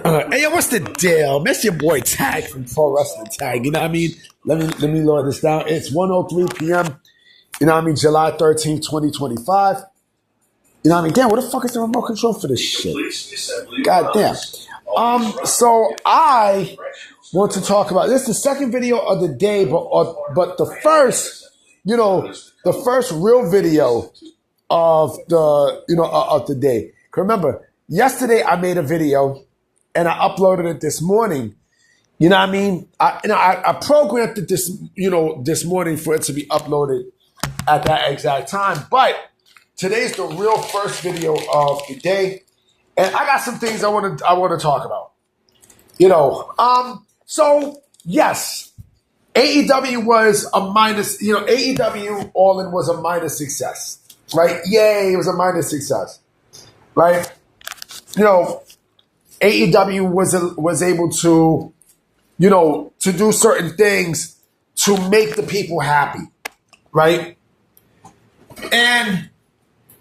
Hey, yo, what's the deal? That's your boy Tag from Pro Wrestling Tag. You know what I mean? Let me lower this down. It's 1:03 p.m. You know what I mean? July 13th, 2025. You know what I mean? Damn, what the fuck is the remote control for this shit? God damn. So I want to talk about this. Is the second video of the day, but the first, the first real video of the day. Remember, yesterday I made a video and I uploaded it this morning. You know what I mean? I programmed it this morning for it to be uploaded at that exact time. But today's the real first video of the day, and I got some things I want to talk about. So yes, AEW was a minus. AEW All In was a minor success, right? Yay, it was a minor success, right? AEW was able to, to do certain things to make the people happy, right? And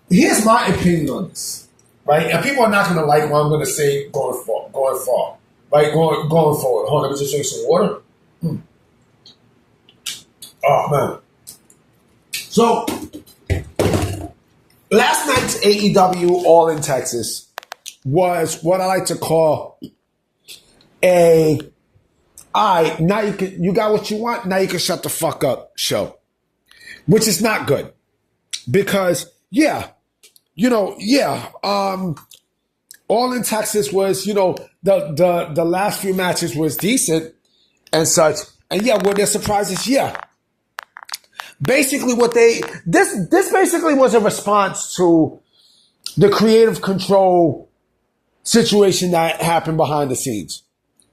here's my opinion on this, right? And people are not going to like what I'm going to say going forward, right? Going forward. Hold on, let me just drink some water. Oh, man. So, last night's AEW All In Texas was what I like to call now you got what you want, now you can shut the fuck up show. Which is not good. Because, All In Texas was, the last few matches was decent and such. And were there surprises? Yeah. Basically this basically was a response to the creative control situation that happened behind the scenes,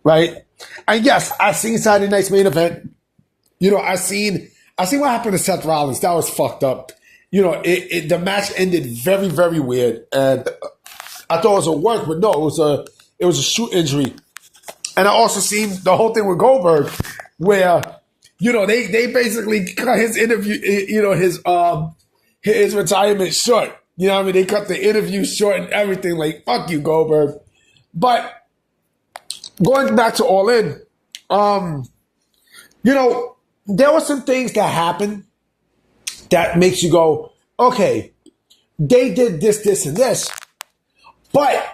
right? And yes, I seen Saturday night's main event. I seen what happened to Seth Rollins. That was fucked up. The match ended very, very weird, and I thought it was a work, but no, it was a shoot injury. And I also seen the whole thing with Goldberg, where they basically cut his interview, his retirement short. You know what I mean? They cut the interview short and everything. Like, fuck you, Goldberg. But going back to All In, there were some things that happened that makes you go, okay, they did this, and this. But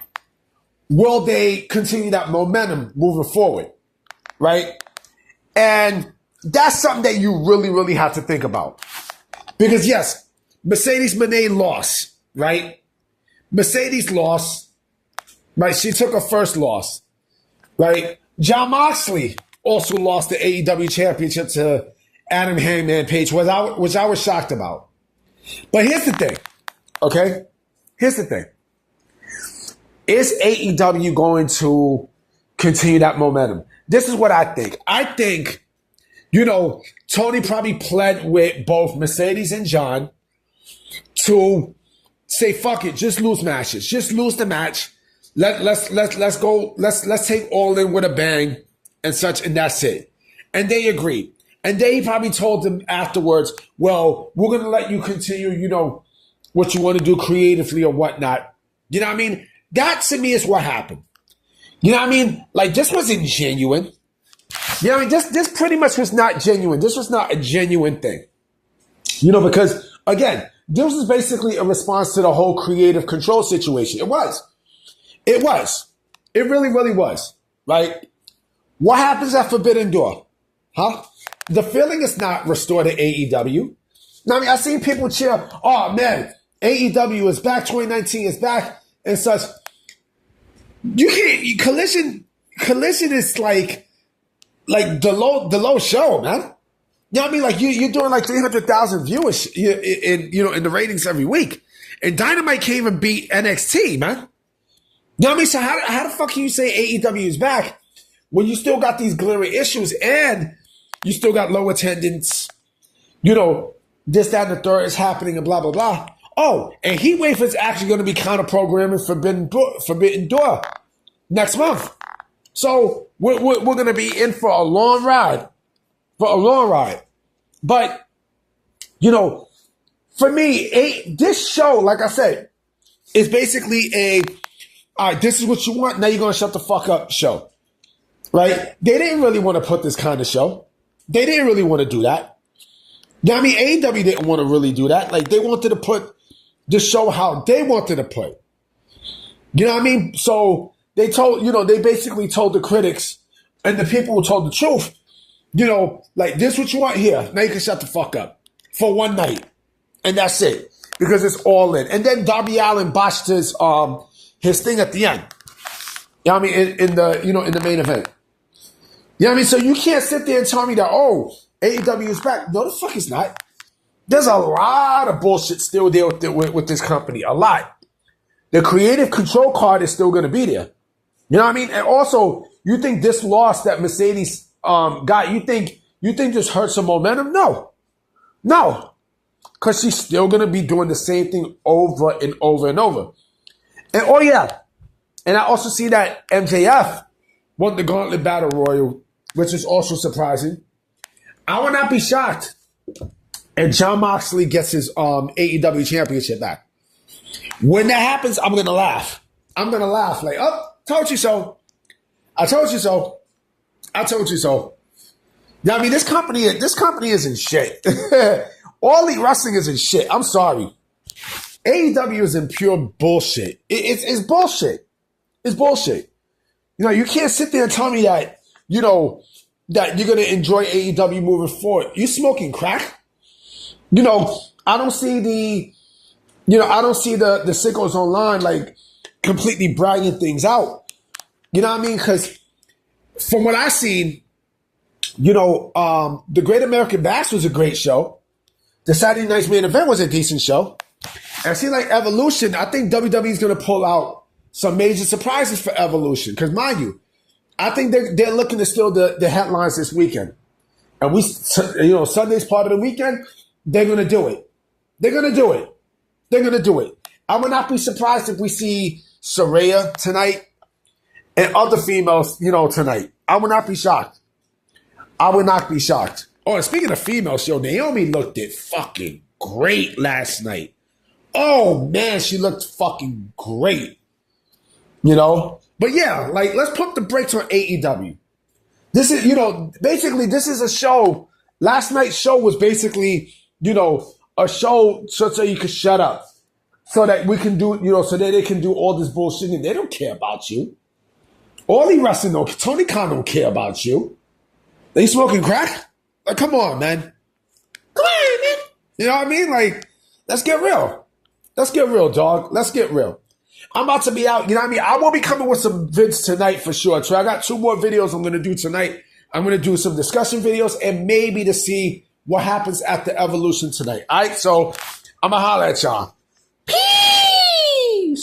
will they continue that momentum moving forward? Right? And that's something that you really, really have to think about. Because yes, Mercedes Moné lost. Right? Mercedes lost. Right? She took her first loss. Right? Jon Moxley also lost the AEW championship to Adam Hangman Page, which I was shocked about. But here's the thing. Okay? Here's the thing. Is AEW going to continue that momentum? This is what I think. I think, Tony probably pled with both Mercedes and John to say, fuck it, just lose matches. Just lose the match. Let's go. Let's take All In with a bang and such, and that's it. And they agreed. And they probably told them afterwards, well, we're going to let you continue, what you want to do creatively or whatnot. You know what I mean? That to me is what happened. You know what I mean? Like, this wasn't genuine. You know what I mean? This pretty much was not genuine. This was not a genuine thing. Because, again, this was basically a response to the whole creative control situation. It was. It was. It really, really was. Right? What happens at Forbidden Door? Huh? The feeling is not restored to AEW. Now, I mean, I've seen people cheer, oh, man, AEW is back, 2019 is back, and such. You can't, Collision is like the low show, man. You know what I mean? Like, you're doing like 300,000 viewers in the ratings every week. And Dynamite can't even beat NXT, man. You know what I mean? So how the fuck can you say AEW is back when you still got these glaring issues and you still got low attendance, this, that, and the third is happening and blah, blah, blah. Oh, and Heatwave is actually going to be counter-programming Forbidden Door next month. So we're going to be in for a long ride. But, for me, this show, like I said, is basically All right, this is what you want. Now you're going to shut the fuck up show. Right? They didn't really want to put this kind of show. They didn't really want to do that. You know what I mean? AEW didn't want to really do that. Like, they wanted to put the show how they wanted to put. You know what I mean? So they told, they basically told the critics and the people who told the truth, like, this is what you want here. Now you can shut the fuck up for one night. And that's it. Because it's all in. And then Darby Allin botched his thing at the end. You know what I mean? In the main event. You know what I mean? So you can't sit there and tell me that, AEW is back. No, the fuck it's not. There's a lot of bullshit still there with this company. A lot. The creative control card is still going to be there. You know what I mean? And also, you think this loss that Mercedes got, you think this hurts some momentum? No. Because she's still going to be doing the same thing over and over and over. And and I also see that MJF won the Gauntlet Battle Royal, which is also surprising. I would not be shocked if Jon Moxley gets his AEW championship back. When that happens, I'm going to laugh. I'm going to laugh like, told you so. I told you so. I told you so. Yeah, I mean, this company isn't shit. All Elite Wrestling isn't shit. I'm sorry. AEW is in pure bullshit. It's bullshit. It's bullshit. You can't sit there and tell me that, that you're going to enjoy AEW moving forward. You smoking crack? I don't see the sickos online like completely bragging things out. You know what I mean? Because from what I've seen, the Great American Bash was a great show. The Saturday Night's Main Event was a decent show. And I see like Evolution, I think WWE is going to pull out some major surprises for Evolution. Because mind you, I think they're looking to steal the headlines this weekend. And Sunday's part of the weekend, they're going to do it. They're going to do it. They're going to do it. I would not be surprised if we see Saraya tonight and other females, tonight. I would not be shocked. I would not be shocked. Oh, and speaking of females, Naomi looked it fucking great last night. Oh, man, she looked fucking great. But yeah, like, let's pump the brakes on AEW. This is, basically, this is a show. Last night's show was basically, a show so you can shut up. So that we can do, so that they can do all this bullshit. And they don't care about you. All the wrestling, Tony Khan don't care about you. They smoking crack? Like, come on, man. Come on, man. You know what I mean? Like, let's get real. Let's get real, dog. Let's get real. I'm about to be out. You know what I mean? I will be coming with some vids tonight for sure. So I got 2 more videos I'm going to do tonight. I'm going to do some discussion videos and maybe to see what happens at the Evolution tonight. All right? So I'm going to holler at y'all. Peace.